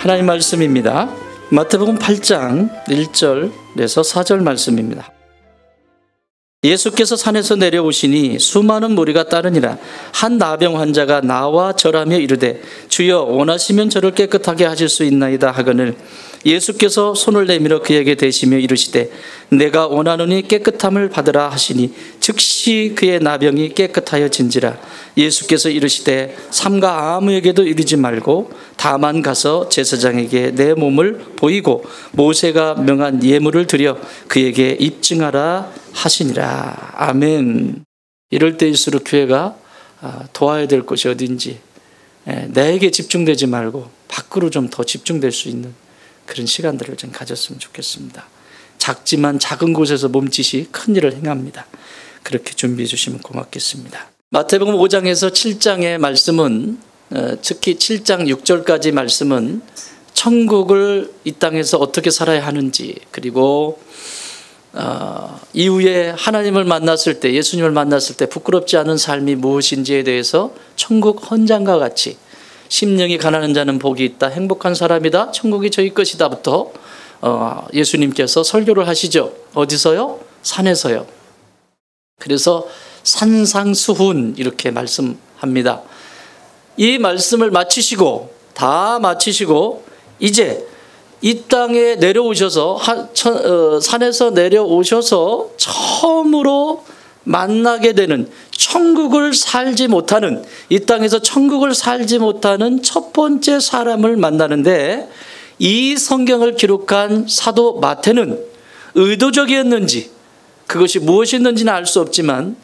하나님 말씀입니다. 마태복음 8장 1절에서 4절 말씀입니다. 예수께서 산에서 내려오시니 수많은 무리가 따르니라. 한 나병 환자가 나와 절하며 이르되 주여 원하시면 저를 깨끗하게 하실 수 있나이다 하거늘 예수께서 손을 내밀어 그에게 대시며 이르시되 내가 원하노니 깨끗함을 받으라 하시니 즉시 그의 나병이 깨끗하여진지라. 예수께서 이르시되 삼가 아무에게도 이르지 말고 다만 가서 제사장에게 내 몸을 보이고 모세가 명한 예물을 드려 그에게 입증하라 하시니라. 아멘. 이럴 때일수록 교회가 도와야 될 곳이 어딘지 나에게 집중되지 말고 밖으로 좀 더 집중될 수 있는 그런 시간들을 좀 가졌으면 좋겠습니다. 작지만 작은 곳에서 몸짓이 큰 일을 행합니다. 그렇게 준비해 주시면 고맙겠습니다. 마태복음 5장에서 7장의 말씀은 특히 7장 6절까지 말씀은 천국을 이 땅에서 어떻게 살아야 하는지, 그리고 이후에 하나님을 만났을 때, 예수님을 만났을 때 부끄럽지 않은 삶이 무엇인지에 대해서 천국 헌장과 같이 심령이 가난한 자는 복이 있다, 행복한 사람이다, 천국이 저희 것이다부터 예수님께서 설교를 하시죠. 어디서요? 산에서요. 그래서 산상수훈 이렇게 말씀합니다. 이 말씀을 다 마치시고 이제 이 땅에 내려오셔서 산에서 내려오셔서 처음으로 만나게 되는 천국을 살지 못하는, 이 땅에서 천국을 살지 못하는 첫 번째 사람을 만나는데, 이 성경을 기록한 사도 마태는 의도적이었는지 그것이 무엇이었는지는 알 수 없지만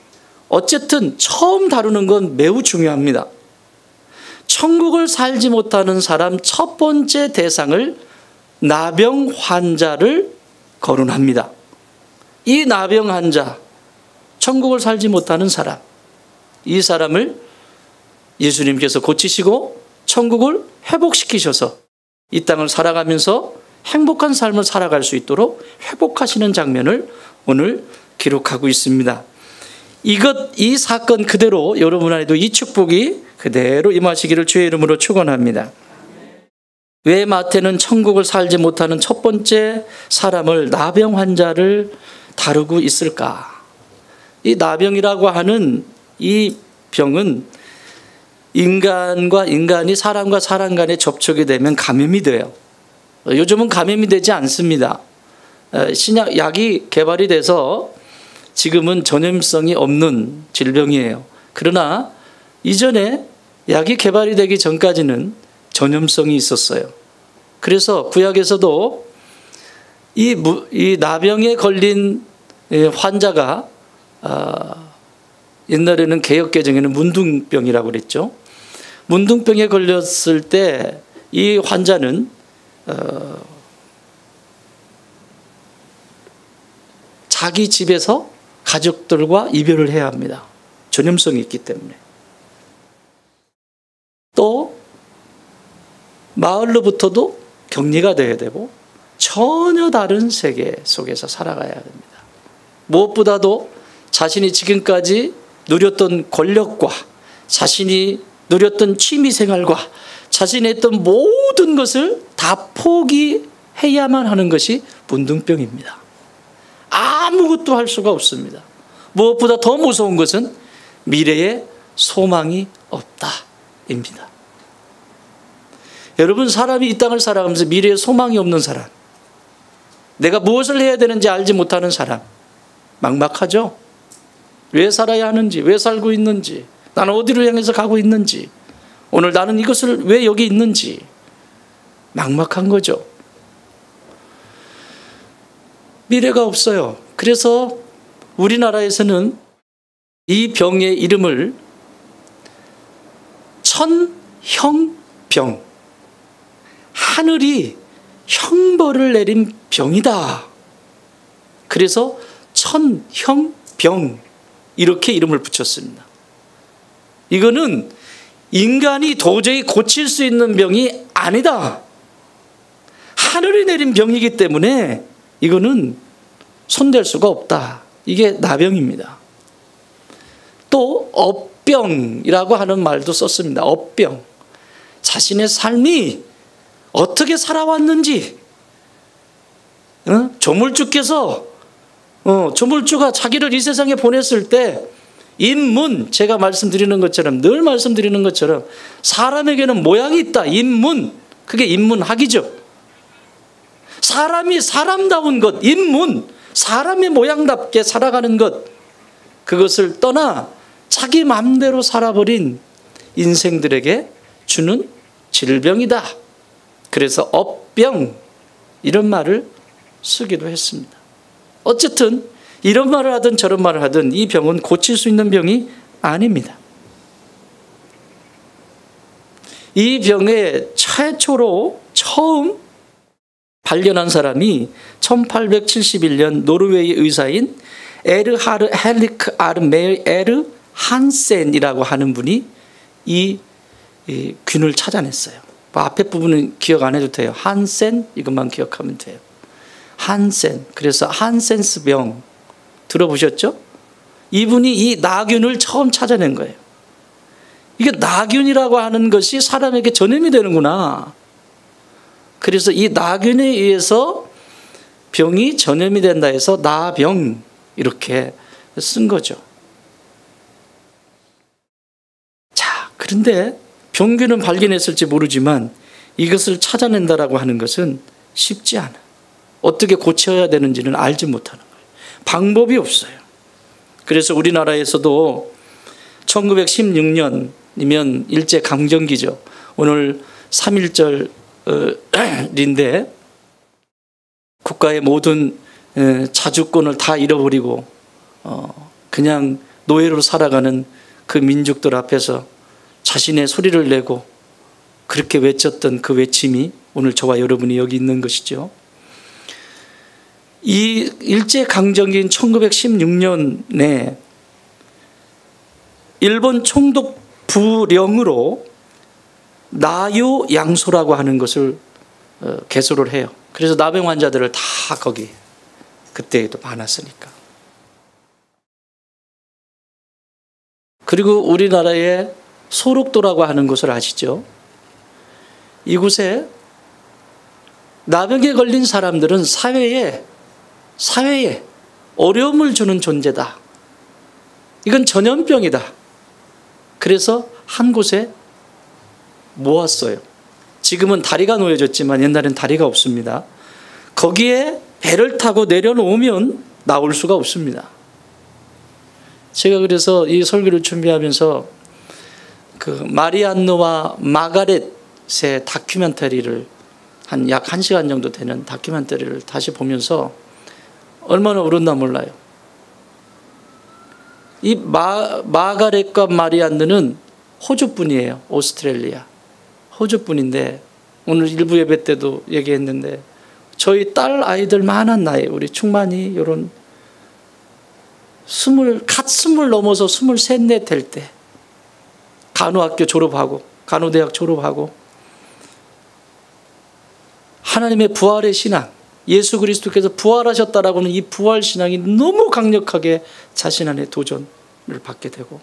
어쨌든 처음 다루는 건 매우 중요합니다. 천국을 살지 못하는 사람 첫 번째 대상을 나병 환자를 거론합니다. 이 나병 환자, 천국을 살지 못하는 사람, 이 사람을 예수님께서 고치시고 천국을 회복시키셔서 이 땅을 살아가면서 행복한 삶을 살아갈 수 있도록 회복하시는 장면을 오늘 기록하고 있습니다. 이 사건 그대로 여러분 안에도 이 축복이 그대로 임하시기를 주의 이름으로 축원합니다. 왜 마태는 천국을 살지 못하는 첫 번째 사람을, 나병 환자를 다루고 있을까? 이 나병이라고 하는 이 병은 인간과 인간이, 사람과 사람 간에 접촉이 되면 감염이 돼요. 요즘은 감염이 되지 않습니다. 약이 개발이 돼서 지금은 전염성이 없는 질병이에요. 그러나 이전에 약이 개발이 되기 전까지는 전염성이 있었어요. 그래서 구약에서도 이 나병에 걸린 환자가 옛날에는 개역개정에는 문둥병이라고 그랬죠. 문둥병에 걸렸을 때 이 환자는 자기 집에서 가족들과 이별을 해야 합니다. 전염성이 있기 때문에. 또 마을로부터도 격리가 돼야 되고 전혀 다른 세계 속에서 살아가야 됩니다. 무엇보다도 자신이 지금까지 누렸던 권력과 자신이 누렸던 취미생활과 자신이 했던 모든 것을 다 포기해야만 하는 것이 문둥병입니다. 아무것도 할 수가 없습니다. 무엇보다 더 무서운 것은 미래에 소망이 없다입니다. 여러분, 사람이 이 땅을 살아가면서 미래에 소망이 없는 사람, 내가 무엇을 해야 되는지 알지 못하는 사람, 막막하죠? 왜 살아야 하는지, 왜 살고 있는지, 나는 어디로 향해서 가고 있는지, 오늘 나는 이것을 왜 여기 있는지 막막한 거죠. 미래가 없어요. 그래서 우리나라에서는 이 병의 이름을 천형병, 하늘이 형벌을 내린 병이다. 그래서 천형병 이렇게 이름을 붙였습니다. 이거는 인간이 도저히 고칠 수 있는 병이 아니다. 하늘이 내린 병이기 때문에 이거는 손댈 수가 없다. 이게 나병입니다. 또 업병이라고 하는 말도 썼습니다. 업병. 자신의 삶이 어떻게 살아왔는지, 조물주께서 조물주가 자기를 이 세상에 보냈을 때 인문, 제가 말씀드리는 것처럼, 늘 말씀드리는 것처럼 사람에게는 모양이 있다. 인문, 그게 인문학이죠. 사람이 사람다운 것, 인문, 사람의 모양답게 살아가는 것, 그것을 떠나 자기 마음대로 살아버린 인생들에게 주는 질병이다. 그래서 업병, 이런 말을 쓰기도 했습니다. 어쨌든 이런 말을 하든 저런 말을 하든 이 병은 고칠 수 있는 병이 아닙니다. 이 병에 최초로 처음 발견한 사람이 1871년 노르웨이 의사인 에르하르 헬리크 아르메 에르 한센이라고 하는 분이 이 균을 찾아냈어요. 앞에 부분은 기억 안 해도 돼요. 한센, 이것만 기억하면 돼요. 한센. 그래서 한센스 병 들어보셨죠? 이분이 이 나균을 처음 찾아낸 거예요. 이게 나균이라고 하는 것이 사람에게 전염이 되는구나. 그래서 이 나균에 의해서 병이 전염이 된다 해서 나병, 이렇게 쓴 거죠. 자, 그런데 병균은 발견했을지 모르지만 이것을 찾아낸다라고 하는 것은 쉽지 않아요. 어떻게 고쳐야 되는지는 알지 못하는 거예요. 방법이 없어요. 그래서 우리나라에서도 1916년이면 일제강점기죠. 오늘 3.1절인데 국가의 모든 자주권을 다 잃어버리고 그냥 노예로 살아가는 그 민족들 앞에서 자신의 소리를 내고 그렇게 외쳤던 그 외침이 오늘 저와 여러분이 여기 있는 것이죠. 이 일제강점기인 1916년에 일본 총독 부령으로 나요양소라고 하는 것을 개소를 해요. 그래서 나병 환자들을 다 거기 그때에도 많았으니까. 그리고 우리나라의 소록도라고 하는 곳을 아시죠? 이곳에 나병에 걸린 사람들은 사회에 어려움을 주는 존재다. 이건 전염병이다. 그래서 한 곳에 모았어요. 지금은 다리가 놓여졌지만 옛날엔 다리가 없습니다. 거기에 배를 타고 내려놓으면 나올 수가 없습니다. 제가 그래서 이 설교를 준비하면서 그 마리안느와 마가렛의 다큐멘터리를 약 1시간 정도 되는 다큐멘터리를 다시 보면서 얼마나 울었나 몰라요. 이 마가렛과 마리안느는 호주분이에요. 오스트레일리아. 호주분인데 오늘 일부 예배 때도 얘기했는데 저희 딸 아이들만한 나이, 우리 충만이 이런 갓 20 넘어서 23, 4 될 때 간호학교 졸업하고 간호대학 졸업하고 하나님의 부활의 신앙, 예수 그리스도께서 부활하셨다라고 하는 이 부활 신앙이 너무 강력하게 자신 안에 도전을 받게 되고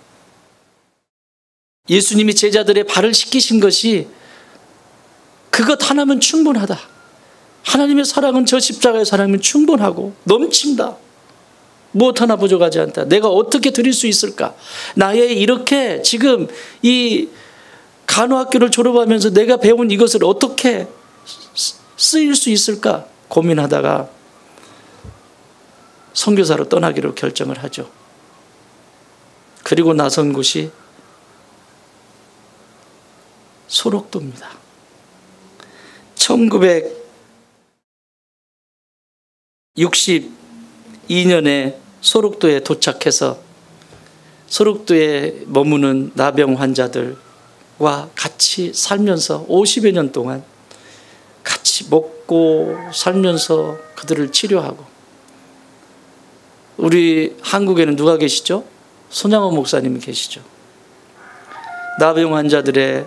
예수님이 제자들의 발을 씻기신 것이 그것 하나면 충분하다. 하나님의 사랑은 저 십자가의 사랑이면 충분하고 넘친다. 무엇 하나 부족하지 않다. 내가 어떻게 드릴 수 있을까? 나의 이렇게 지금 이 간호학교를 졸업하면서 내가 배운 이것을 어떻게 쓰일 수 있을까? 고민하다가 선교사로 떠나기로 결정을 하죠. 그리고 나선 곳이 소록도입니다. 1962년에 소록도에 도착해서 소록도에 머무는 나병 환자들과 같이 살면서 50여 년 동안 같이 먹고 살면서 그들을 치료하고, 우리 한국에는 누가 계시죠? 손양호 목사님이 계시죠. 나병 환자들의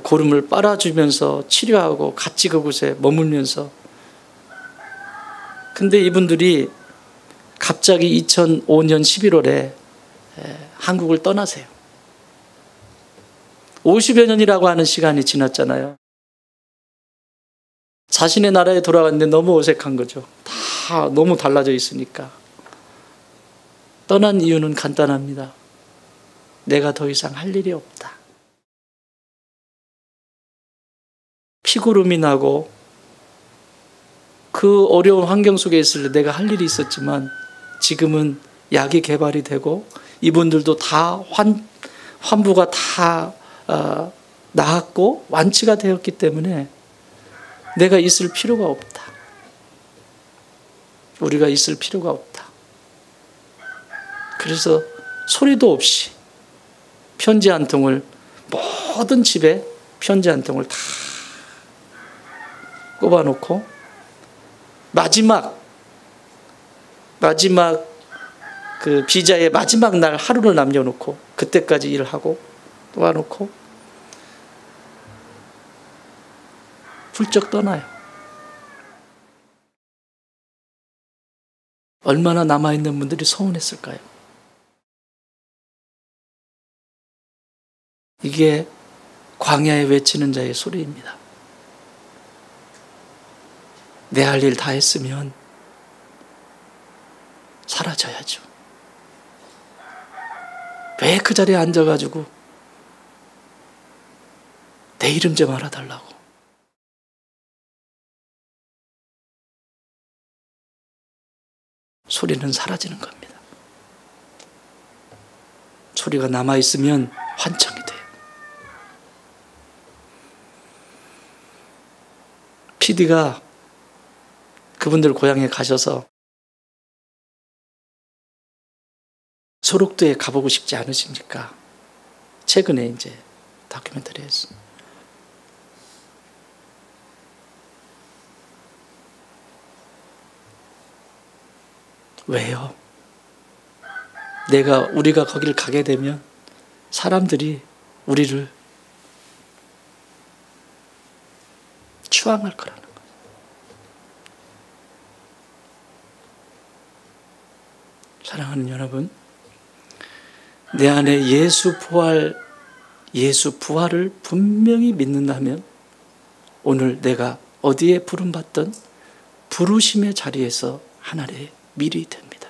고름을 빨아주면서 치료하고 같이 그곳에 머물면서. 근데 이분들이 갑자기 2005년 11월에 한국을 떠나세요. 50여 년이라고 하는 시간이 지났잖아요. 자신의 나라에 돌아갔는데 너무 어색한 거죠. 다 너무 달라져 있으니까. 떠난 이유는 간단합니다. 내가 더 이상 할 일이 없다. 피고름이 나고 그 어려운 환경 속에 있을 때 내가 할 일이 있었지만 지금은 약이 개발이 되고 이분들도 다 환부가 다 나았고 완치가 되었기 때문에 내가 있을 필요가 없다. 우리가 있을 필요가 없다. 그래서 소리도 없이 편지 한 통을 모든 집에 편지 한 통을 다 꼽아놓고 마지막 그 비자의 마지막 날 하루를 남겨놓고 그때까지 일을 하고 놓아놓고 훌쩍 떠나요. 얼마나 남아있는 분들이 서운했을까요? 이게 광야에 외치는 자의 소리입니다. 내 할 일 다 했으면 사라져야죠. 왜 그 자리에 앉아가지고 내 이름 좀 알아달라고. 소리는 사라지는 겁니다. 소리가 남아있으면 환청이 돼요. PD가 그분들 고향에 가셔서 소록도에 가보고 싶지 않으십니까? 최근에 이제 다큐멘터리 했어요. 왜요? 우리가 거길 가게 되면 사람들이 우리를 추앙할 거라는 거예요. 사랑하는 여러분, 내 안에 예수 부활을 분명히 믿는다면 오늘 내가 어디에 부름받던 부르심의 자리에서 하나님의 밀이 됩니다.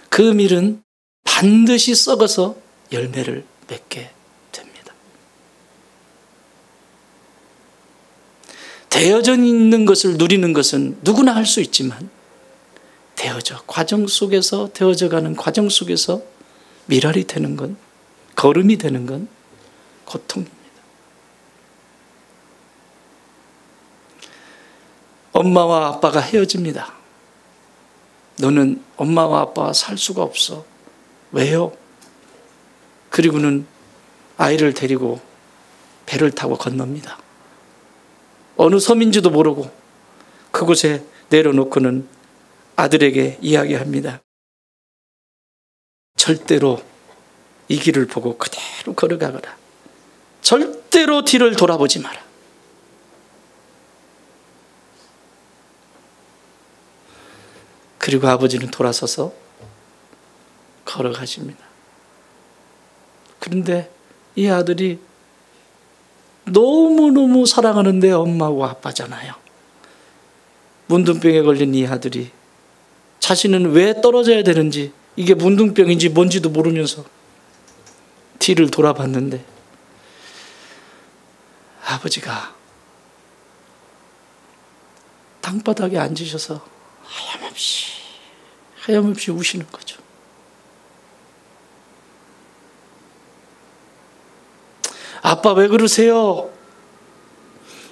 그 밀은 반드시 썩어서 열매를 맺게 됩니다. 되어져 있는 것을 누리는 것은 누구나 할 수 있지만 되어져가는 과정 속에서 밀알이 되는 건, 거름이 되는 건 고통입니다. 엄마와 아빠가 헤어집니다. 너는 엄마와 아빠와 살 수가 없어. 왜요? 그리고는 아이를 데리고 배를 타고 건넙니다. 어느 섬인지도 모르고 그곳에 내려놓고는 아들에게 이야기합니다. 절대로 이 길을 보고 그대로 걸어가거라. 절대로 뒤를 돌아보지 마라. 그리고 아버지는 돌아서서 걸어가십니다. 그런데 이 아들이 너무너무 사랑하는데 엄마하고 아빠잖아요. 문둥병에 걸린 이 아들이 자신은 왜 떨어져야 되는지, 이게 문둥병인지 뭔지도 모르면서 뒤를 돌아봤는데 아버지가 땅바닥에 앉으셔서 하염없이 우시는 거죠. 아빠 왜 그러세요?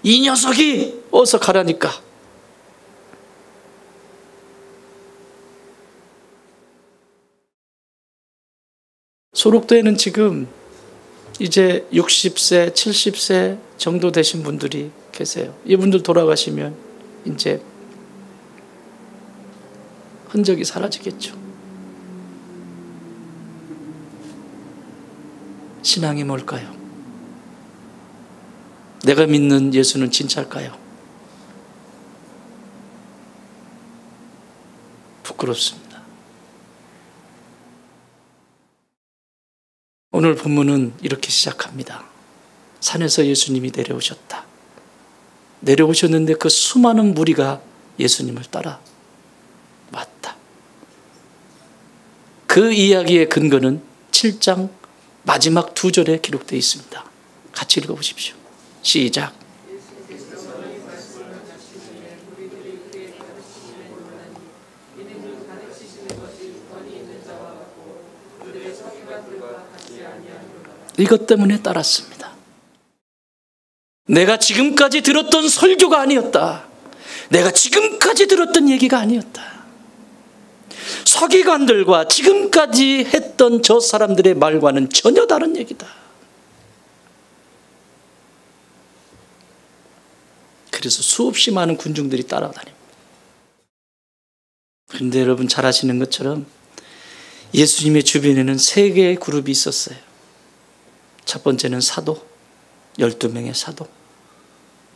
이 녀석이 어서 가라니까. 소록도에는 지금 이제 60세, 70세 정도 되신 분들이 계세요. 이분들 돌아가시면 이제 흔적이 사라지겠죠. 신앙이 뭘까요? 내가 믿는 예수는 진짜일까요? 부끄럽습니다. 오늘 본문은 이렇게 시작합니다. 산에서 예수님이 내려오셨다. 내려오셨는데 그 수많은 무리가 예수님을 따라 왔다. 그 이야기의 근거는 7장 마지막 2절에 기록되어 있습니다. 같이 읽어보십시오. 시작. 이것 때문에 따랐습니다. 내가 지금까지 들었던 설교가 아니었다. 내가 지금까지 들었던 얘기가 아니었다. 서기관들과 지금까지 했던 저 사람들의 말과는 전혀 다른 얘기다. 그래서 수없이 많은 군중들이 따라다닙니다. 그런데 여러분 잘 아시는 것처럼 예수님의 주변에는 3개의 그룹이 있었어요. 첫 번째는 사도, 12명의 사도.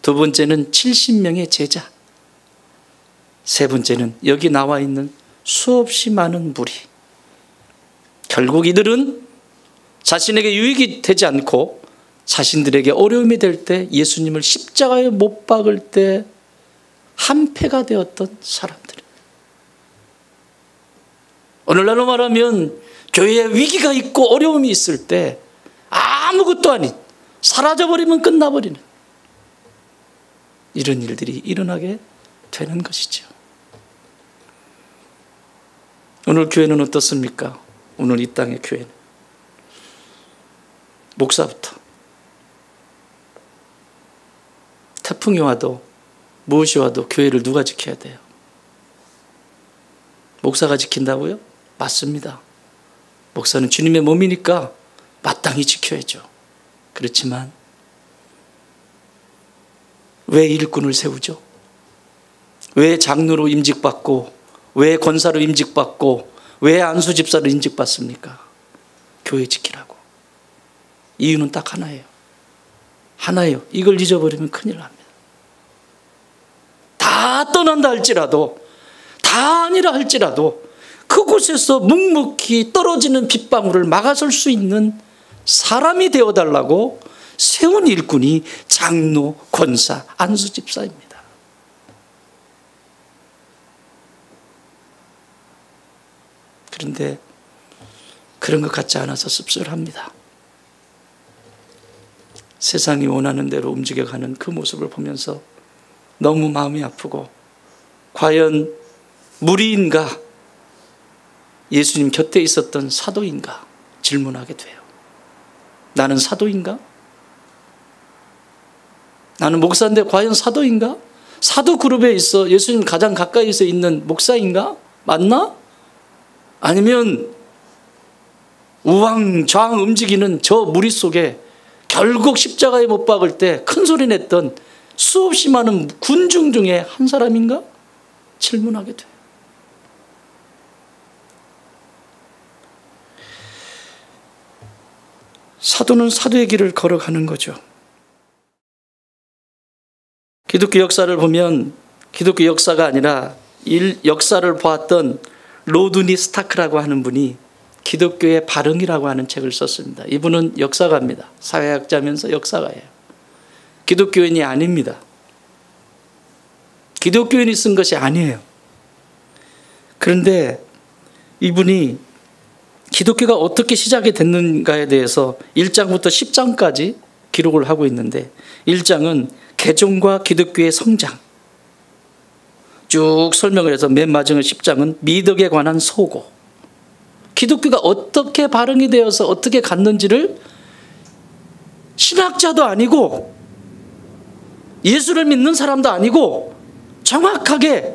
두 번째는 70명의 제자. 세 번째는 여기 나와 있는 수없이 많은 무리. 결국 이들은 자신에게 유익이 되지 않고 자신들에게 어려움이 될 때, 예수님을 십자가에 못 박을 때 한패가 되었던 사람들. 오늘날로 말하면 교회에 위기가 있고 어려움이 있을 때 아무것도 아닌, 사라져버리면 끝나버리는 이런 일들이 일어나게 되는 것이죠. 오늘 교회는 어떻습니까? 오늘 이 땅의 교회는 목사부터 태풍이 와도 무엇이 와도 교회를 누가 지켜야 돼요? 목사가 지킨다고요? 맞습니다. 목사는 주님의 몸이니까 마땅히 지켜야죠. 그렇지만 왜 일꾼을 세우죠? 왜 장로로 임직받고, 왜 권사로 임직받고, 왜 안수집사로 임직받습니까? 교회 지키라고. 이유는 딱 하나예요. 하나예요. 이걸 잊어버리면 큰일 납니다. 다 떠난다 할지라도, 다 아니라 할지라도 그곳에서 묵묵히 떨어지는 빗방울을 막아설 수 있는 사람이 되어달라고 세운 일꾼이 장로, 권사, 안수집사입니다. 그런데 그런 것 같지 않아서 씁쓸합니다. 세상이 원하는 대로 움직여가는 그 모습을 보면서 너무 마음이 아프고, 과연 무리인가? 예수님 곁에 있었던 사도인가? 질문하게 돼요. 나는 사도인가? 나는 목사인데 과연 사도인가? 사도 그룹에 있어 예수님 가장 가까이서 있는 목사인가? 맞나? 아니면 우왕좌왕 움직이는 저 무리 속에 결국 십자가에 못 박을 때 큰 소리 냈던 수없이 많은 군중 중에 한 사람인가? 질문하게 돼요. 사도는 사도의 길을 걸어가는 거죠. 기독교 역사를 보면 기독교 역사가 아니라 역사를 보았던 로드니 스타크라고 하는 분이 기독교의 발흥이라고 하는 책을 썼습니다. 이분은 역사가입니다. 사회학자면서 역사가예요. 기독교인이 아닙니다. 기독교인이 쓴 것이 아니에요. 그런데 이분이 기독교가 어떻게 시작이 됐는가에 대해서 1장부터 10장까지 기록을 하고 있는데, 1장은 개종과 기독교의 성장 쭉 설명을 해서 맨 마지막 10장은 미덕에 관한 소고, 기독교가 어떻게 발흥이 되어서 어떻게 갔는지를 신학자도 아니고 예수를 믿는 사람도 아니고 정확하게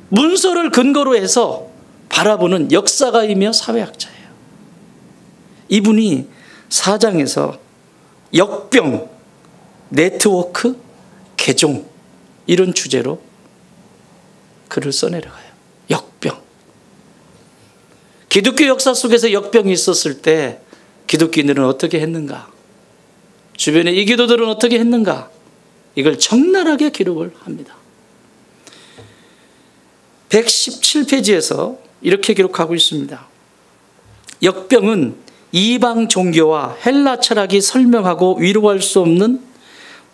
문서를 근거로 해서 바라보는 역사가이며 사회학자예요. 이분이 4장에서 역병, 네트워크, 개종 이런 주제로 글을 써내려가요. 역병. 기독교 역사 속에서 역병이 있었을 때 기독교인들은 어떻게 했는가? 주변의 이교도들은 어떻게 했는가? 이걸 적나라하게 기록을 합니다. 117페이지에서 이렇게 기록하고 있습니다. 역병은 이방 종교와 헬라 철학이 설명하고 위로할 수 없는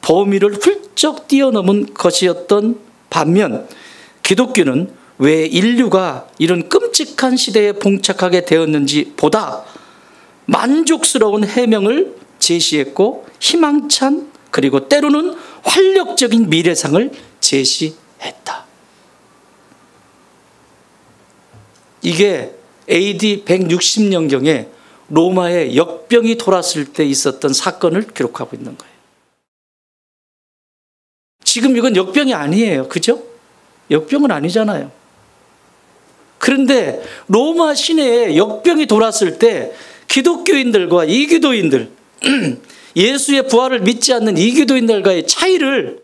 범위를 훌쩍 뛰어넘은 것이었던 반면 기독교는 왜 인류가 이런 끔찍한 시대에 봉착하게 되었는지 보다 만족스러운 해명을 제시했고 희망찬 그리고 때로는 활력적인 미래상을 제시했다. 이게 AD 160년경에 로마에 역병이 돌았을 때 있었던 사건을 기록하고 있는 거예요. 지금 이건 역병이 아니에요. 그죠? 역병은 아니잖아요. 그런데 로마 시내에 역병이 돌았을 때 기독교인들과 이기도인들, 예수의 부활을 믿지 않는 이기도인들과의 차이를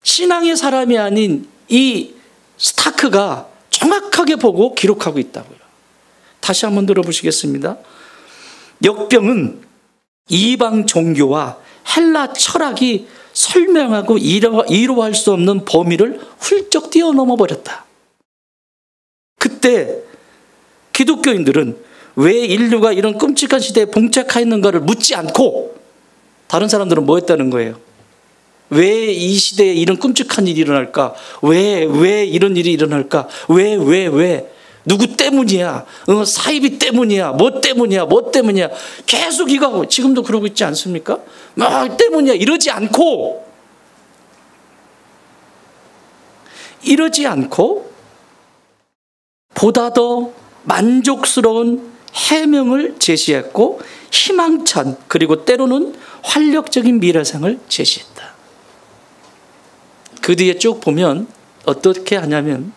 신앙의 사람이 아닌 이 스타크가 정확하게 보고 기록하고 있다고요. 다시 한번 들어보시겠습니다. 역병은 이방 종교와 헬라 철학이 설명하고 이루할 수 없는 범위를 훌쩍 뛰어넘어 버렸다. 그때 기독교인들은 왜 인류가 이런 끔찍한 시대에 봉착하였는가를 묻지 않고 다른 사람들은 뭐 했다는 거예요? 왜 이 시대에 이런 끔찍한 일이 일어날까? 왜 이런 일이 일어날까? 왜? 누구 때문이야? 사이비 때문이야? 뭐 때문이야? 계속 이거 하고 지금도 그러고 있지 않습니까? 뭐 때문이야? 이러지 않고 보다 더 만족스러운 해명을 제시했고 희망찬 그리고 때로는 활력적인 미래상을 제시했다. 그 뒤에 쭉 보면 어떻게 하냐면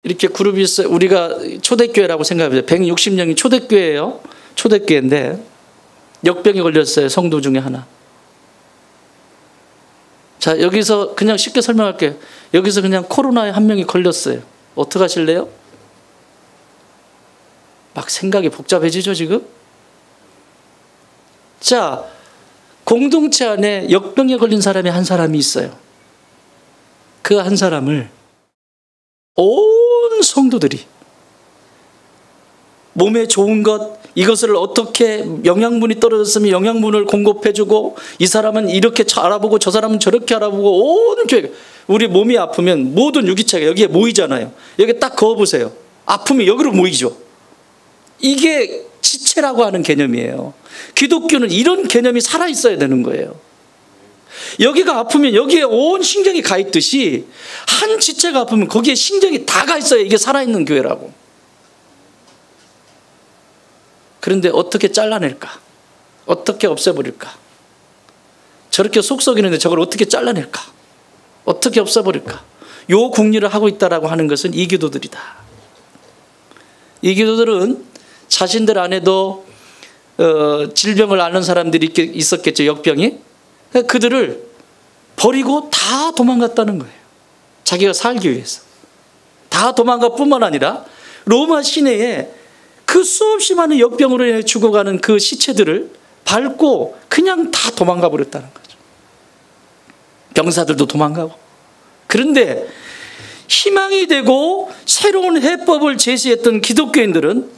이렇게 그룹이 있어요. 우리가 초대교회라고 생각합니다. 160명이 초대교회예요. 초대교회인데 역병이 걸렸어요. 성도 중에 하나. 자, 여기서 그냥 쉽게 설명할게요. 여기서 그냥 코로나에 한 명이 걸렸어요. 어떻게 하실래요? 막 생각이 복잡해지죠, 지금? 자, 공동체 안에 역병에 걸린 사람이 한 사람이 있어요. 그 한 사람을 온 성도들이 몸에 좋은 것, 이것을 어떻게 영양분이 떨어졌으면 영양분을 공급해주고 이 사람은 이렇게 알아보고 저 사람은 저렇게 알아보고 온 교회, 우리 몸이 아프면 모든 유기체가 여기에 모이잖아요. 여기 딱 그어보세요. 아프면 여기로 모이죠. 이게 지체라고 하는 개념이에요. 기독교는 이런 개념이 살아있어야 되는 거예요. 여기가 아프면 여기에 온 신경이 가 있듯이 한 지체가 아프면 거기에 신경이 다 가 있어야 이게 살아있는 교회라고. 그런데 어떻게 잘라낼까? 어떻게 없애버릴까? 저렇게 속 썩이는데 저걸 어떻게 잘라낼까? 어떻게 없애버릴까? 요 궁리를 하고 있다라고 하는 것은 이기도들이다. 이기도들은 자신들 안에도 질병을 앓는 사람들이 있었겠죠. 역병이. 그들을 버리고 다 도망갔다는 거예요. 자기가 살기 위해서. 다 도망갈 뿐만 아니라 로마 시내에 그 수없이 많은 역병으로 인해 죽어가는 그 시체들을 밟고 그냥 다 도망가 버렸다는 거죠. 병사들도 도망가고. 그런데 희망이 되고 새로운 해법을 제시했던 기독교인들은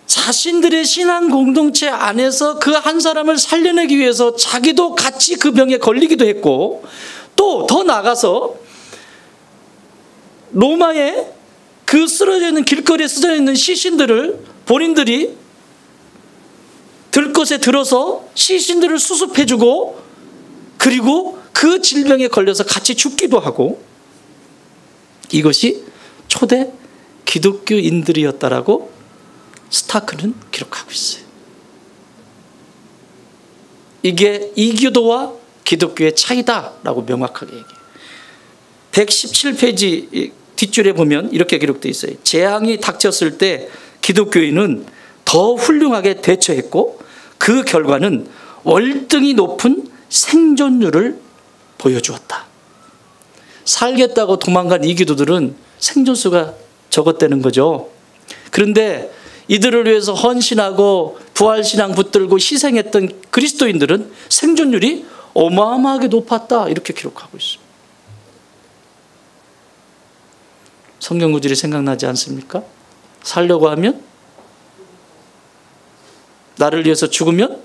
자신들의 신앙 공동체 안에서 그 한 사람을 살려내기 위해서 자기도 같이 그 병에 걸리기도 했고, 또 더 나가서 로마의 그 쓰러져 있는 길거리에 쓰러져 있는 시신들을 본인들이 들것에 들어서 시신들을 수습해주고, 그리고 그 질병에 걸려서 같이 죽기도 하고, 이것이 초대 기독교인들이었다라고 스타크는 기록하고 있어요. 이게 이기도와 기독교의 차이다라고 명확하게 얘기해요. 117페이지 뒷줄에 보면 이렇게 기록되어 있어요. 재앙이 닥쳤을 때 기독교인은 더 훌륭하게 대처했고 그 결과는 월등히 높은 생존율을 보여주었다. 살겠다고 도망간 이기도들은 생존수가 적었다는 거죠. 그런데 이들을 위해서 헌신하고 부활신앙 붙들고 희생했던 그리스도인들은 생존율이 어마어마하게 높았다, 이렇게 기록하고 있습니다. 성경 구절이 생각나지 않습니까? 살려고 하면, 나를 위해서 죽으면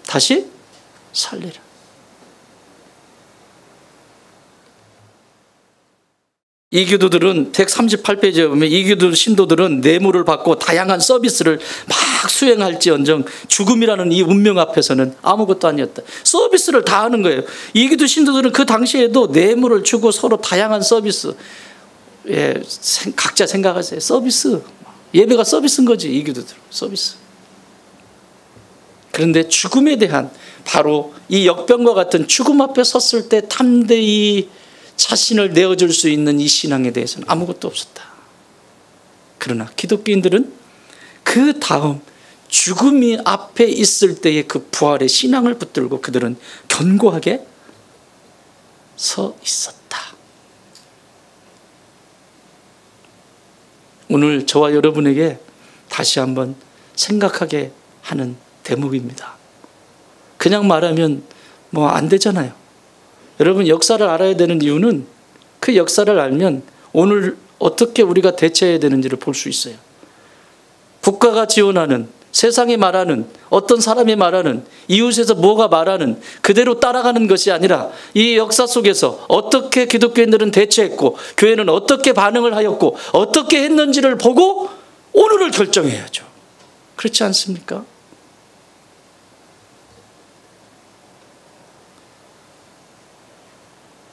다시 살리라. 이교도들은 138페이지에 보면 이교도 신도들은 뇌물을 받고 다양한 서비스를 막 수행할지언정 죽음이라는 이 운명 앞에서는 아무것도 아니었다. 서비스를 다 하는 거예요. 이교도 신도들은 그 당시에도 뇌물을 주고 서로 다양한 서비스, 각자 생각하세요. 서비스, 예배가 서비스인 거지. 이교도들 서비스. 그런데 죽음에 대한, 바로 이 역병과 같은 죽음 앞에 섰을 때 담대히 자신을 내어줄 수 있는 이 신앙에 대해서는 아무것도 없었다. 그러나 기독교인들은 그 다음 죽음이 앞에 있을 때의 그 부활의 신앙을 붙들고 그들은 견고하게 서 있었다. 오늘 저와 여러분에게 다시 한번 생각하게 하는 대목입니다. 그냥 말하면 뭐 안 되잖아요. 여러분, 역사를 알아야 되는 이유는 그 역사를 알면 오늘 어떻게 우리가 대처해야 되는지를 볼 수 있어요. 국가가 지원하는, 세상이 말하는, 어떤 사람이 말하는, 이웃에서 뭐가 말하는 그대로 따라가는 것이 아니라 이 역사 속에서 어떻게 기독교인들은 대처했고 교회는 어떻게 반응을 하였고 어떻게 했는지를 보고 오늘을 결정해야죠. 그렇지 않습니까?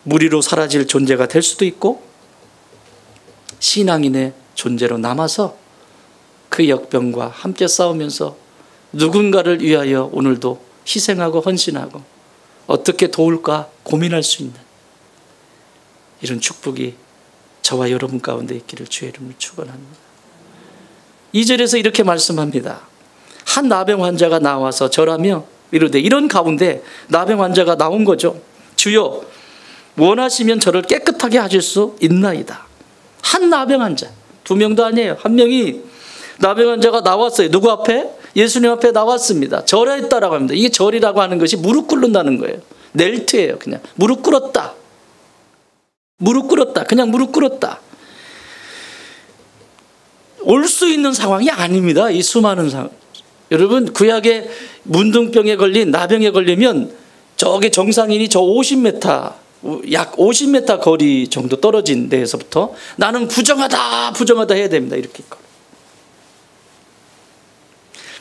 무리로 사라질 존재가 될 수도 있고 신앙인의 존재로 남아서 그 역병과 함께 싸우면서 누군가를 위하여 오늘도 희생하고 헌신하고 어떻게 도울까 고민할 수 있는 이런 축복이 저와 여러분 가운데 있기를 주의 이름으로 축원합니다. 2절에서 이렇게 말씀합니다. 한 나병 환자가 나와서 절하며 이르되, 이런 가운데 나병 환자가 나온 거죠. 주여 원하시면 저를 깨끗하게 하실 수 있나이다. 한 나병 환자, 2명도 아니에요. 한 명이 나병 환자가 나왔어요. 누구 앞에? 예수님 앞에 나왔습니다. 절했다라고 합니다. 이게 절이라고 하는 것이 무릎 꿇는다는 거예요. 넬트예요. 그냥 무릎 꿇었다. 무릎 꿇었다. 그냥 무릎 꿇었다. 올 수 있는 상황이 아닙니다. 이 수많은 상황. 여러분, 구약의 문둥병에 걸린, 나병에 걸리면 저게 정상인이 저 50m, 약 50m 거리 정도 떨어진 데에서부터 나는 부정하다 해야 됩니다. 이렇게.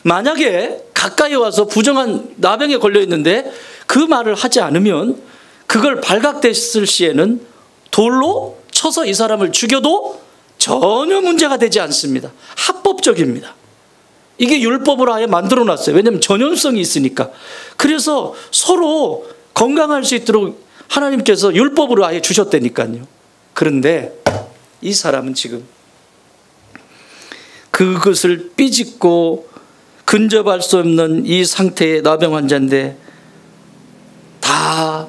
만약에 가까이 와서 부정한 나병에 걸려 있는데 그 말을 하지 않으면 그걸 발각됐을 시에는 돌로 쳐서 이 사람을 죽여도 전혀 문제가 되지 않습니다. 합법적입니다. 이게 율법으로 아예 만들어 놨어요. 왜냐하면 전염성이 있으니까. 그래서 서로 건강할 수 있도록 하나님께서 율법으로 아예 주셨다니까요. 그런데 이 사람은 지금 그것을 삐짓고 근접할 수 없는 이 상태의 나병 환자인데 다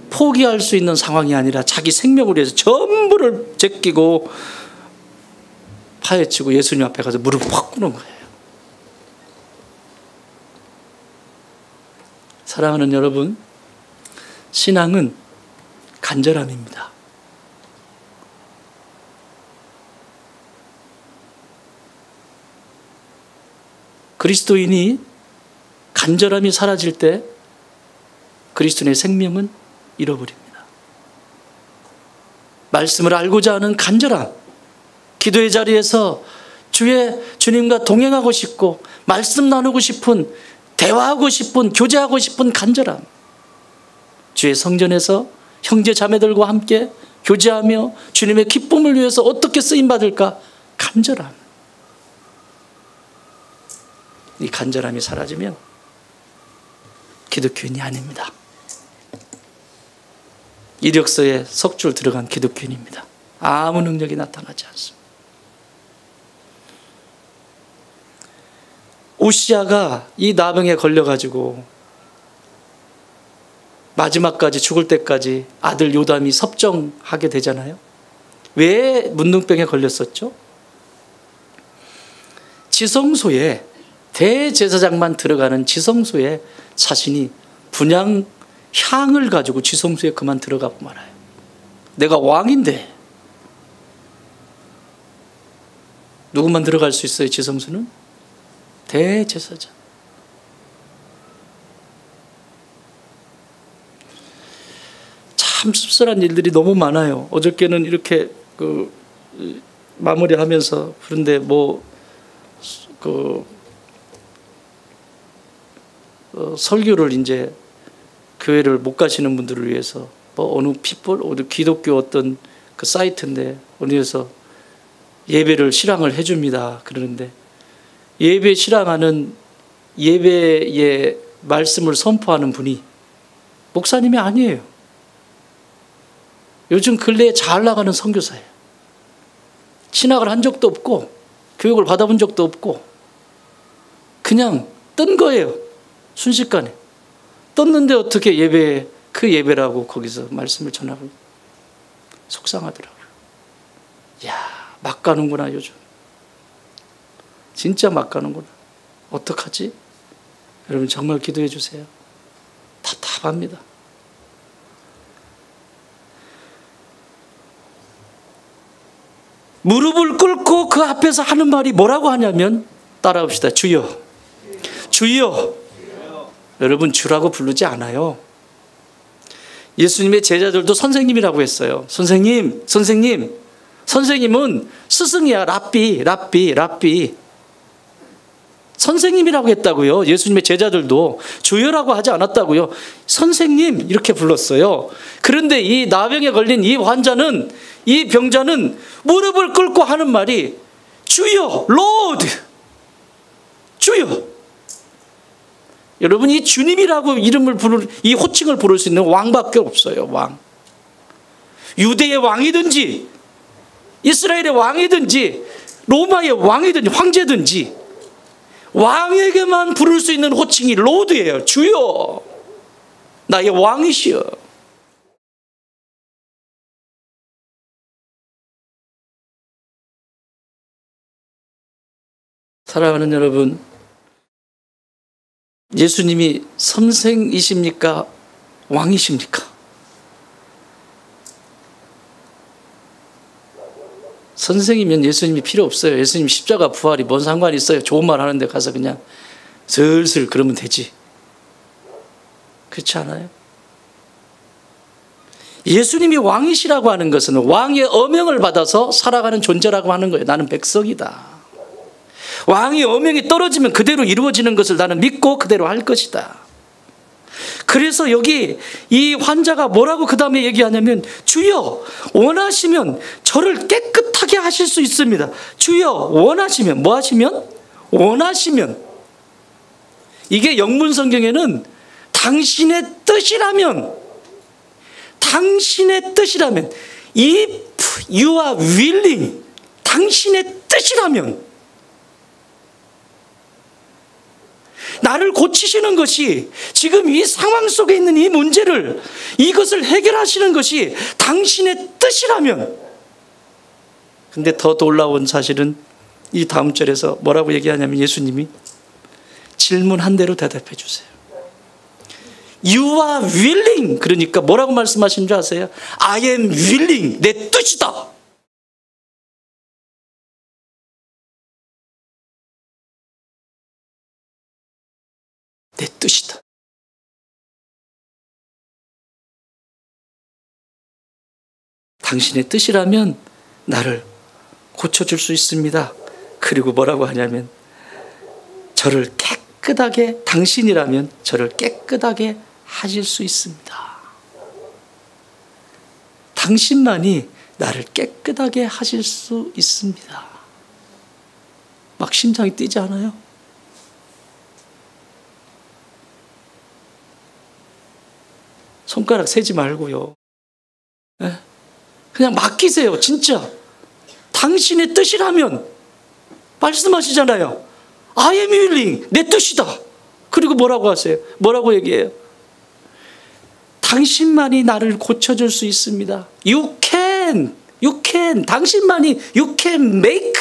포기할 수 있는 상황이 아니라 자기 생명을 위해서 전부를 제끼고 파헤치고 예수님 앞에 가서 무릎 팍 꿇는 거예요. 사랑하는 여러분, 신앙은 간절함입니다. 그리스도인이 간절함이 사라질 때 그리스도인의 생명은 잃어버립니다. 말씀을 알고자 하는 간절함, 기도의 자리에서 주님과 동행하고 싶고 말씀 나누고 싶은, 대화하고 싶은, 교제하고 싶은 간절함, 주의 성전에서 형제 자매들과 함께 교제하며 주님의 기쁨을 위해서 어떻게 쓰임받을까 간절함. 이 간절함이 사라지면 기독교인이 아닙니다. 이력서에 석줄 들어간 기독교인입니다. 아무 능력이 나타나지 않습니다. 오시아가 이 나병에 걸려가지고 마지막까지 죽을 때까지 아들 요담이 섭정하게 되잖아요. 왜 문둥병에 걸렸었죠? 지성소에, 대제사장만 들어가는 지성소에 자신이 분향 향을 가지고 지성소에 그만 들어가고 말아요. 내가 왕인데 누구만 들어갈 수 있어요? 지성소는 대제사장. 참 씁쓸한 일들이 너무 많아요. 어저께는 이렇게 마무리하면서 그런데 설교를 이제 교회를 못 가시는 분들을 위해서 어느 핏불 어느 기독교 어떤 그 사이트인데 어디에서 예배를 실황을 해줍니다. 그러는데 예배 실황하는 예배의 말씀을 선포하는 분이 목사님이 아니에요. 요즘 근래에 잘 나가는 선교사예요. 신학을 한 적도 없고 교육을 받아본 적도 없고 그냥 뜬 거예요. 순식간에 떴는데 어떻게 그 예배라고 거기서 말씀을 전하고 속상하더라고요. 이야, 막 가는구나. 요즘 진짜 막 가는구나. 어떡하지? 여러분 정말 기도해 주세요. 답답합니다. 무릎을 꿇고 그 앞에서 하는 말이 뭐라고 하냐면 따라합시다. 주여. 주여. 여러분 주라고 부르지 않아요. 예수님의 제자들도 선생님이라고 했어요. 선생님. 선생님은 스승이야. 랍비. 선생님이라고 했다고요. 예수님의 제자들도 주여라고 하지 않았다고요. 선생님 이렇게 불렀어요. 그런데 이 나병에 걸린 이 환자는, 이 병자는 무릎을 꿇고 하는 말이 주여, 로드, 주여. 여러분 이 주님이라고 이름을 부를, 이 호칭을 부를 수 있는 왕밖에 없어요. 왕. 유대의 왕이든지 이스라엘의 왕이든지 로마의 왕이든지 황제든지 왕에게만 부를 수 있는 호칭이 로드예요. 주여, 나의 왕이시여. 사랑하는 여러분, 예수님이 선생이십니까? 왕이십니까? 선생이면 예수님이 필요 없어요. 예수님 십자가 부활이 뭔 상관이 있어요. 좋은 말 하는데 가서 그냥 슬슬 그러면 되지. 그렇지 않아요? 예수님이 왕이시라고 하는 것은 왕의 어명을 받아서 살아가는 존재라고 하는 거예요. 나는 백성이다. 왕의 어명이 떨어지면 그대로 이루어지는 것을 나는 믿고 그대로 할 것이다. 그래서 여기 이 환자가 뭐라고 그 다음에 얘기하냐면 주여 원하시면 저를 깨끗하게 하실 수 있습니다. 주여 원하시면, 뭐 하시면? 원하시면. 이게 영문 성경에는 당신의 뜻이라면, if you are willing, 당신의 뜻이라면, 나를 고치시는 것이, 지금 이 상황 속에 있는 이 문제를, 이것을 해결하시는 것이 당신의 뜻이라면. 근데 더 놀라운 사실은 이 다음 절에서 뭐라고 얘기하냐면 예수님이 질문한 대로 대답해 주세요. You are willing. 그러니까 뭐라고 말씀하신 줄 아세요? I am willing. 내 뜻이다. 내 뜻이다. 당신의 뜻이라면 나를 고쳐줄 수 있습니다. 그리고 뭐라고 하냐면 저를 깨끗하게, 당신이라면 저를 깨끗하게 하실 수 있습니다. 당신만이 나를 깨끗하게 하실 수 있습니다. 막 심장이 뛰지 않아요? 손가락 세지 말고요. 그냥 맡기세요. 진짜 당신의 뜻이라면 말씀하시잖아요. I am willing. 내 뜻이다. 그리고 뭐라고 하세요? 뭐라고 얘기해요? 당신만이 나를 고쳐줄 수 있습니다. You can. 당신만이 You can make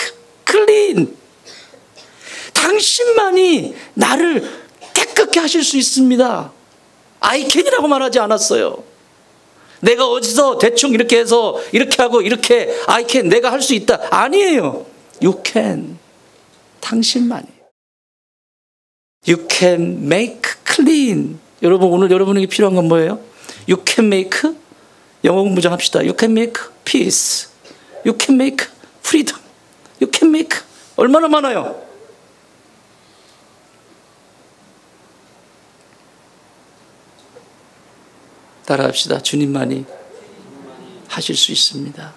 clean. 당신만이 나를 깨끗게 하실 수 있습니다. I can이라고 말하지 않았어요. 내가 어디서 대충 이렇게 해서 이렇게 하고 이렇게 I can, 내가 할 수 있다. 아니에요. You can. 당신만이. You can make clean. 여러분 오늘 여러분에게 필요한 건 뭐예요? You can make 영어 공부 좀 합시다. You can make peace. You can make freedom. You can make. 얼마나 많아요? 따라합시다. 주님만이 하실 수 있습니다.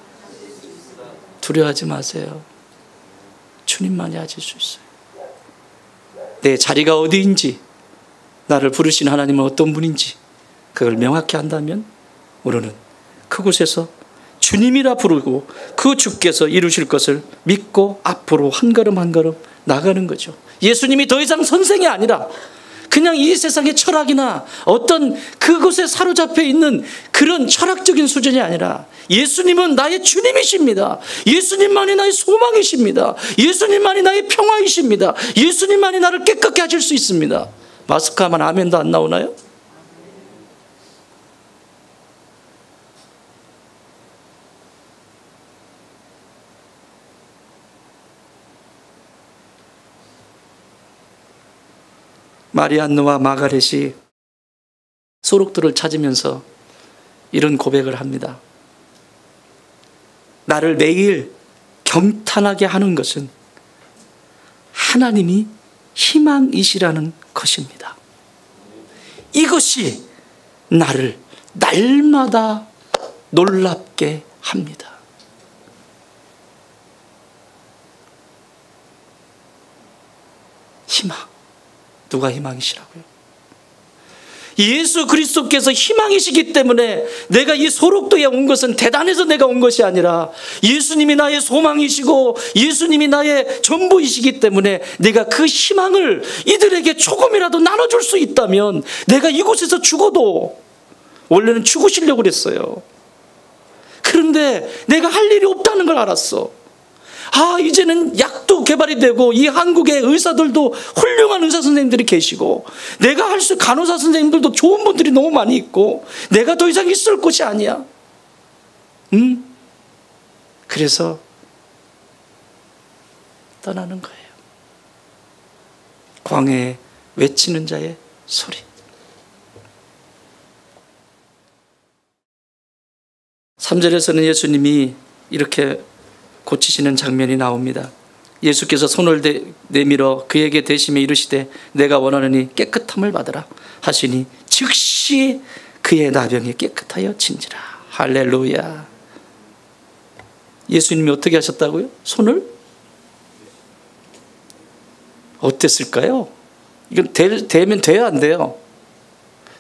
두려워하지 마세요. 주님만이 하실 수 있어요. 내 자리가 어디인지, 나를 부르신 하나님은 어떤 분인지 그걸 명확히 한다면 우리는 그곳에서 주님이라 부르고 그 주께서 이루실 것을 믿고 앞으로 한 걸음 한 걸음 나가는 거죠. 예수님이 더 이상 선생이 아니라 그냥 이 세상의 철학이나 어떤 그곳에 사로잡혀 있는 그런 철학적인 수준이 아니라 예수님은 나의 주님이십니다. 예수님만이 나의 소망이십니다. 예수님만이 나의 평화이십니다. 예수님만이 나를 깨끗게 하실 수 있습니다. 마스크 하면 아멘도 안 나오나요? 마리안느와 마가렛이 소록들을 찾으면서 이런 고백을 합니다. 나를 매일 경탄하게 하는 것은 하나님이 희망이시라는 것입니다. 이것이 나를 날마다 놀랍게 합니다. 희망. 누가 희망이시라고요? 예수 그리스도께서 희망이시기 때문에 내가 이 소록도에 온 것은 대단해서 내가 온 것이 아니라 예수님이 나의 소망이시고 예수님이 나의 전부이시기 때문에 내가 그 희망을 이들에게 조금이라도 나눠줄 수 있다면 내가 이곳에서 죽어도, 원래는 죽으시려고 그랬어요. 그런데 내가 할 일이 없다는 걸 알았어. 이제는 약도 개발이 되고 이 한국의 의사들도 훌륭한 의사 선생님들이 계시고 내가 할 수, 간호사 선생님들도 좋은 분들이 너무 많이 있고 내가 더 이상 있을 곳이 아니야. 그래서 떠나는 거예요. 광야에 외치는 자의 소리. 3절에서는 예수님이 이렇게 고치시는 장면이 나옵니다. 예수께서 손을 내밀어 그에게 대심에 이르시되 내가 원하노니 깨끗함을 받으라 하시니 즉시 그의 나병이 깨끗하여 진지라. 할렐루야. 예수님이 어떻게 하셨다고요? 손을? 어땠을까요? 이건 되면 돼야 안 돼요.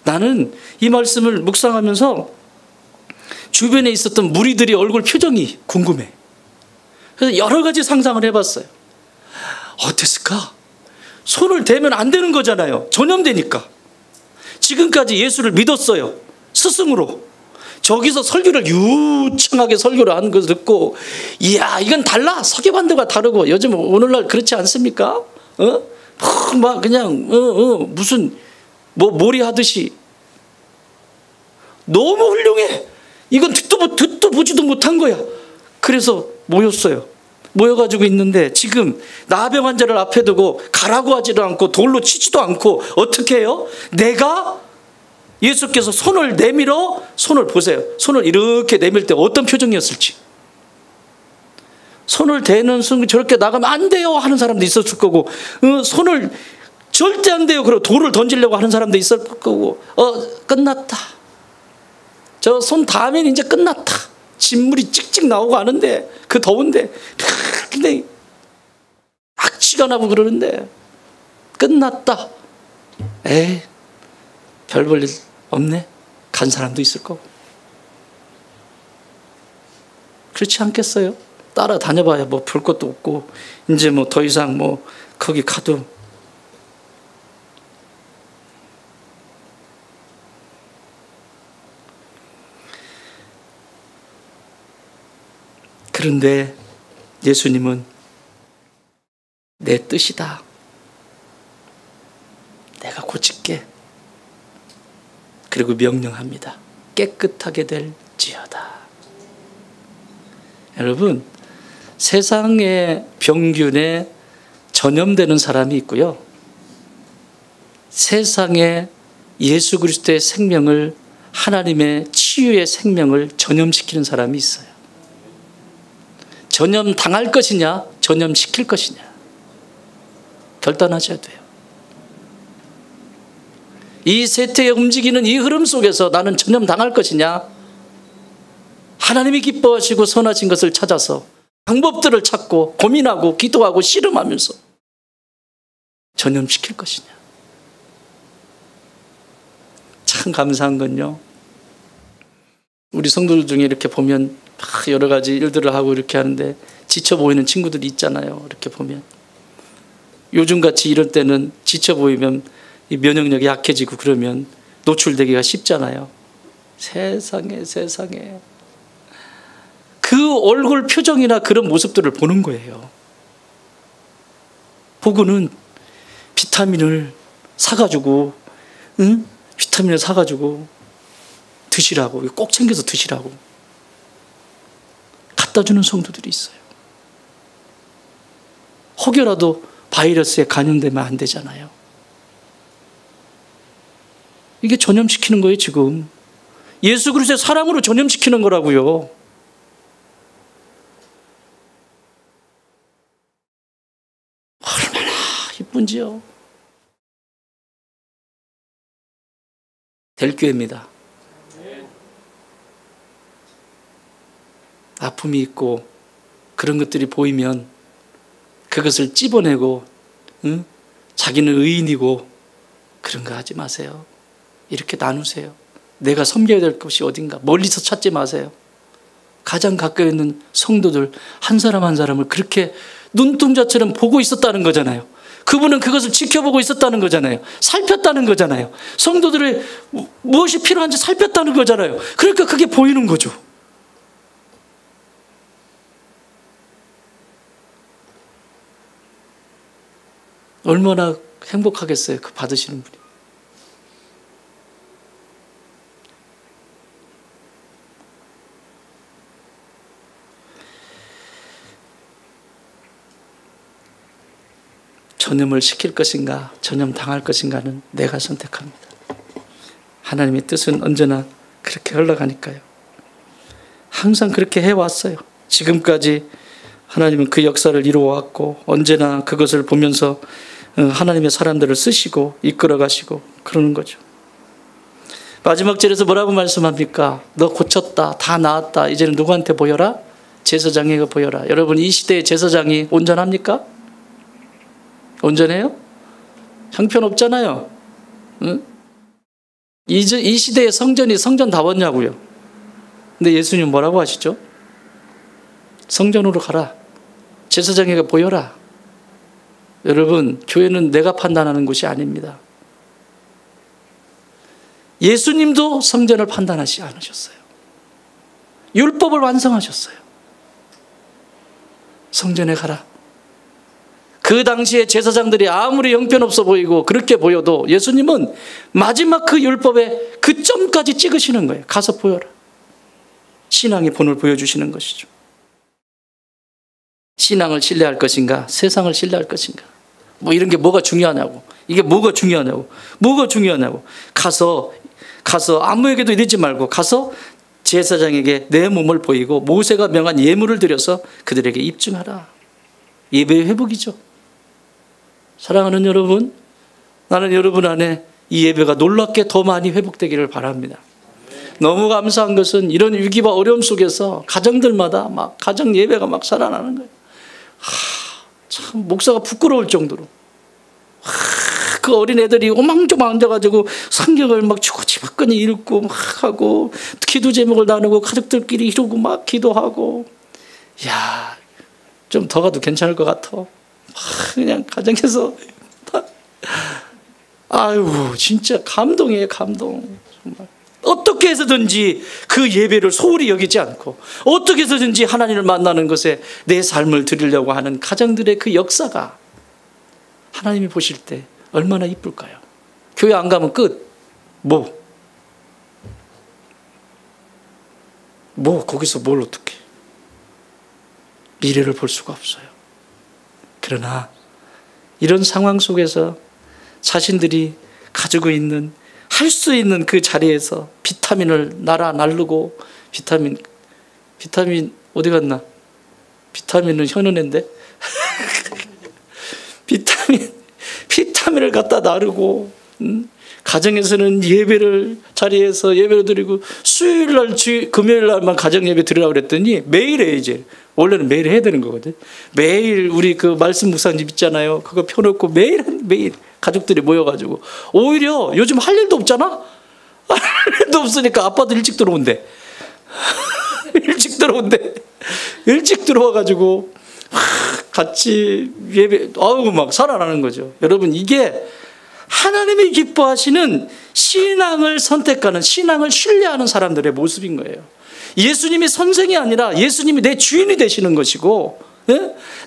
나는 이 말씀을 묵상하면서 주변에 있었던 무리들의 얼굴 표정이 궁금해. 그래서 여러 가지 상상을 해봤어요. 어땠을까? 손을 대면 안 되는 거잖아요. 전염되니까. 지금까지 예수를 믿었어요. 스승으로. 저기서 설교를 유창하게 설교를 하는 것을 듣고, 이야, 이건 달라. 서기관들과 다르고. 요즘 오늘날 그렇지 않습니까? 막 그냥 무슨 몰이 하듯이 너무 훌륭해. 이건 듣도 보지도 못한 거야. 그래서 모여가지고 있는데 지금 나병 환자를 앞에 두고 가라고 하지도 않고 돌로 치지도 않고 어떻게 해요? 내가 예수께서 손을 내밀어, 손을 보세요. 손을 이렇게 내밀 때 어떤 표정이었을지. 손을 대는 순간 저렇게 나가면 안 돼요 하는 사람도 있었을 거고, 손을 절대 안 돼요 그리고 돌을 던지려고 하는 사람도 있을 거고, 끝났다. 저 손 닿으면 이제 끝났다. 진물이 찍찍 나오고 하는데, 그 더운데 근데 악취가 나고 그러는데 끝났다. 에이, 별 볼 일 없네. 간 사람도 있을 거고. 그렇지 않겠어요? 따라다녀봐야 뭐 볼 것도 없고 이제 뭐 더 이상 뭐 거기 가도. 그런데 예수님은 내 뜻이다. 내가 고칠게. 그리고 명령합니다. 깨끗하게 될지어다. 여러분, 세상의 병균에 전염되는 사람이 있고요. 세상에 예수 그리스도의 생명을 하나님의 치유의 생명을 전염시키는 사람이 있어요. 전염당할 것이냐, 전염시킬 것이냐 결단하셔야 돼요. 이 세태에 움직이는 이 흐름 속에서 나는 전염당할 것이냐, 하나님이 기뻐하시고 선하신 것을 찾아서 방법들을 찾고 고민하고 기도하고 씨름하면서 전염시킬 것이냐. 참 감사한 건요, 우리 성도들 중에 이렇게 보면 여러 가지 일들을 하고 이렇게 하는데 지쳐 보이는 친구들이 있잖아요. 이렇게 보면 요즘같이 이럴 때는 지쳐 보이면 이 면역력이 약해지고 그러면 노출되기가 쉽잖아요. 세상에 그 얼굴 표정이나 그런 모습들을 보는 거예요. 보고는 비타민을 사가지고 드시라고, 꼭 챙겨서 드시라고 갖다 주는 성도들이 있어요. 혹여라도 바이러스에 감염되면 안 되잖아요. 이게 전염시키는 거예요. 지금 예수 그리스도의 사랑으로 전염시키는 거라고요. 얼마나 이쁜지요. 될 교회입니다. 아픔이 있고 그런 것들이 보이면 그것을 찝어내고 자기는 의인이고 그런 거 하지 마세요. 이렇게 나누세요. 내가 섬겨야 될 것이 어딘가 멀리서 찾지 마세요. 가장 가까이 있는 성도들 한 사람 한 사람을 그렇게 눈동자처럼 보고 있었다는 거잖아요. 그분은 그것을 지켜보고 있었다는 거잖아요. 살폈다는 거잖아요. 성도들의 무엇이 필요한지 살폈다는 거잖아요. 그러니까 그게 보이는 거죠. 얼마나 행복하겠어요. 그 받으시는 분이. 전염을 시킬 것인가, 전염당할 것인가는 내가 선택합니다. 하나님의 뜻은 언제나 그렇게 흘러가니까요. 항상 그렇게 해왔어요. 지금까지 하나님은 그 역사를 이루어왔고 언제나 그것을 보면서 하나님의 사람들을 쓰시고 이끌어 가시고 그러는 거죠. 마지막 절에서 뭐라고 말씀합니까? 너 고쳤다, 다 나았다, 이제는 누구한테 보여라? 제사장에게 보여라. 여러분, 이 시대의 제사장이 온전합니까? 온전해요? 형편없잖아요. 응? 이 시대의 성전이 성전다웠냐고요. 근데 예수님 뭐라고 하시죠? 성전으로 가라. 제사장에게 보여라. 여러분, 교회는 내가 판단하는 곳이 아닙니다. 예수님도 성전을 판단하지 않으셨어요. 율법을 완성하셨어요. 성전에 가라. 그 당시에 제사장들이 아무리 형편없어 보이고 그렇게 보여도 예수님은 마지막 그 율법의 그 점까지 찍으시는 거예요. 가서 보여라. 신앙의 본을 보여주시는 것이죠. 신앙을 신뢰할 것인가, 세상을 신뢰할 것인가, 뭐 이런 게 뭐가 중요하냐고, 이게 뭐가 중요하냐고, 가서 아무에게도 이러지 말고 가서 제사장에게 내 몸을 보이고 모세가 명한 예물을 드려서 그들에게 입증하라. 예배의 회복이죠. 사랑하는 여러분, 나는 여러분 안에 이 예배가 놀랍게 더 많이 회복되기를 바랍니다. 너무 감사한 것은 이런 위기와 어려움 속에서 가정들마다 막 가정 예배가 막 살아나는 거예요. 참 목사가 부끄러울 정도로 그 어린 애들이 오망조망 앉아가지고 성경을 막 주거지박근히 읽고 막 하고 기도 제목을 나누고 가족들끼리 이러고 막 기도하고, 야, 좀 더 가도 괜찮을 것 같아. 그냥 가정에서 아유 진짜 감동이에요. 감동. 정말 어떻게 해서든지 그 예배를 소홀히 여기지 않고 어떻게 해서든지 하나님을 만나는 것에 내 삶을 드리려고 하는 가정들의 그 역사가 하나님이 보실 때 얼마나 이쁠까요? 교회 안 가면 끝. 뭐 거기서 뭘 어떻게 미래를 볼 수가 없어요. 그러나 이런 상황 속에서 자신들이 가지고 있는 할 수 있는 그 자리에서 비타민을 나르고, 비타민 어디 갔나? 비타민은 현은인데 비타민을 갖다 나르고, 가정에서는 예배를 자리에서 예배를 드리고, 수요일날 금요일날만 가정 예배 드리라고 그랬더니 매일 해. 이제 원래는 매일 해야 되는 거거든. 매일 우리 그 말씀 묵상집 있잖아요. 그거 펴놓고 매일 가족들이 모여가지고, 오히려 요즘 할 일도 없잖아. 할 일도 없으니까 아빠도 일찍 들어온대. 일찍 들어와가지고 같이 예배, 막 살아나는 거죠. 여러분, 이게 하나님이 기뻐하시는 신앙을 선택하는, 신앙을 신뢰하는 사람들의 모습인 거예요. 예수님이 선생이 아니라 예수님이 내 주인이 되시는 것이고,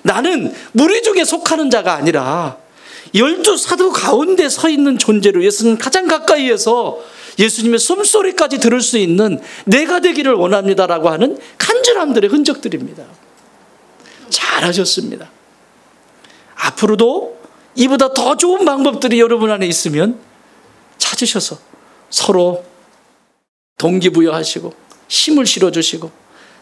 나는 무리 중에 속하는 자가 아니라 12사도 가운데 서 있는 존재로 예수님 가장 가까이에서 예수님의 숨소리까지 들을 수 있는 내가 되기를 원합니다라고 하는 간절함들의 흔적들입니다. 잘하셨습니다. 앞으로도 이보다 더 좋은 방법들이 여러분 안에 있으면 찾으셔서 서로 동기부여하시고 힘을 실어주시고,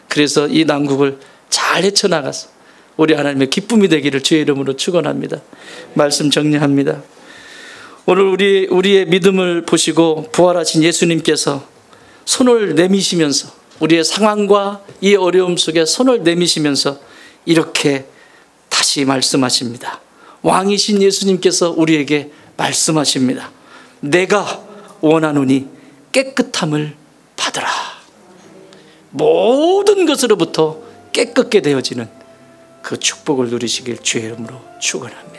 그래서 이 난국을 잘 헤쳐나가서 우리 하나님의 기쁨이 되기를 주의 이름으로 축원합니다. 말씀 정리합니다. 오늘 우리의 믿음을 보시고 부활하신 예수님께서 손을 내미시면서, 우리의 상황과 이 어려움 속에 손을 내미시면서 이렇게 다시 말씀하십니다. 왕이신 예수님께서 우리에게 말씀하십니다. 내가 원하노니 깨끗함을 받으라. 모든 것으로부터 깨끗게 되어지는 그 축복을 누리시길 주의 이름으로 축원합니다.